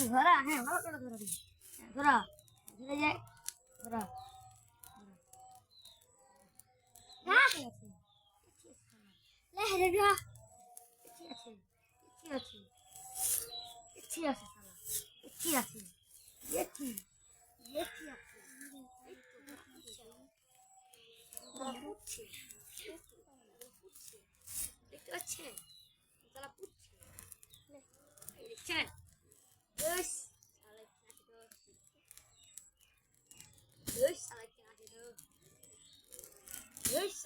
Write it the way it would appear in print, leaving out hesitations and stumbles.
ধরা হ্যাঁ ভালো করে ধরা ধরা ধরে যায় ধরা দেখতে পাচ্ছেন তারা পুচ্ছে দেখছেন Yes, I like that. Yes,